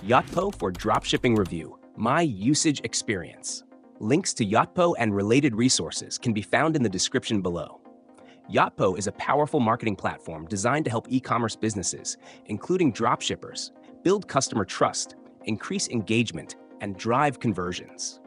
Yotpo for Dropshipping Review, My Usage Experience. Links to Yotpo and related resources can be found in the description below. Yotpo is a powerful marketing platform designed to help e-commerce businesses, including dropshippers, build customer trust, increase engagement, and drive conversions.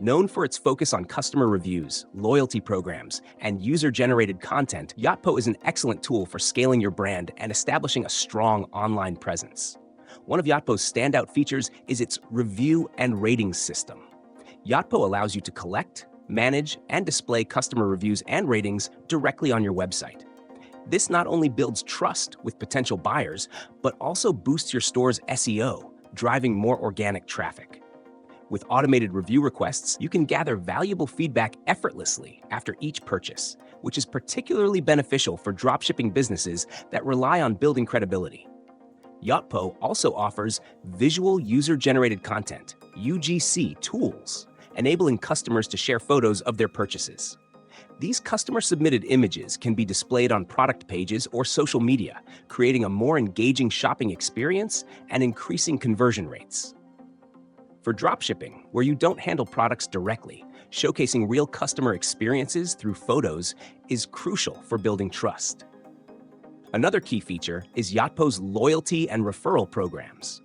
Known for its focus on customer reviews, loyalty programs, and user-generated content, Yotpo is an excellent tool for scaling your brand and establishing a strong online presence. One of Yotpo's standout features is its review and ratings system. Yotpo allows you to collect, manage, and display customer reviews and ratings directly on your website. This not only builds trust with potential buyers, but also boosts your store's SEO, driving more organic traffic. With automated review requests, you can gather valuable feedback effortlessly after each purchase, which is particularly beneficial for dropshipping businesses that rely on building credibility. Yotpo also offers visual user-generated content, UGC tools, enabling customers to share photos of their purchases. These customer-submitted images can be displayed on product pages or social media, creating a more engaging shopping experience and increasing conversion rates. For dropshipping, where you don't handle products directly, showcasing real customer experiences through photos is crucial for building trust. Another key feature is Yotpo's loyalty and referral programs.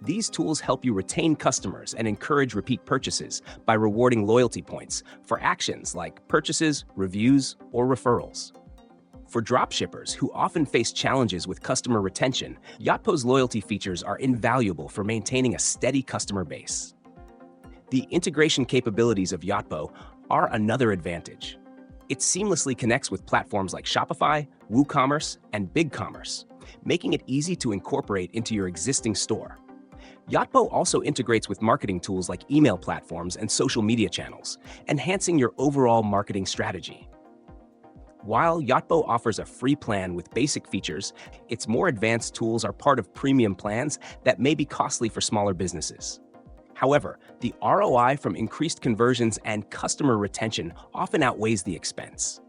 These tools help you retain customers and encourage repeat purchases by rewarding loyalty points for actions like purchases, reviews, or referrals. For dropshippers who often face challenges with customer retention, Yotpo's loyalty features are invaluable for maintaining a steady customer base. The integration capabilities of Yotpo are another advantage. It seamlessly connects with platforms like Shopify, WooCommerce, and BigCommerce, making it easy to incorporate into your existing store. Yotpo also integrates with marketing tools like email platforms and social media channels, enhancing your overall marketing strategy. While Yotpo offers a free plan with basic features, its more advanced tools are part of premium plans that may be costly for smaller businesses. However, the ROI from increased conversions and customer retention often outweighs the expense.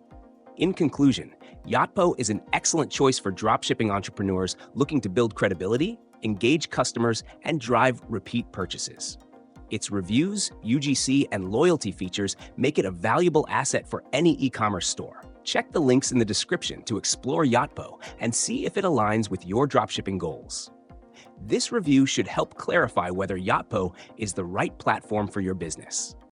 In conclusion, Yotpo is an excellent choice for dropshipping entrepreneurs looking to build credibility, engage customers, and drive repeat purchases. Its reviews, UGC, and loyalty features make it a valuable asset for any e-commerce store. Check the links in the description to explore Yotpo and see if it aligns with your dropshipping goals. This review should help clarify whether Yotpo is the right platform for your business.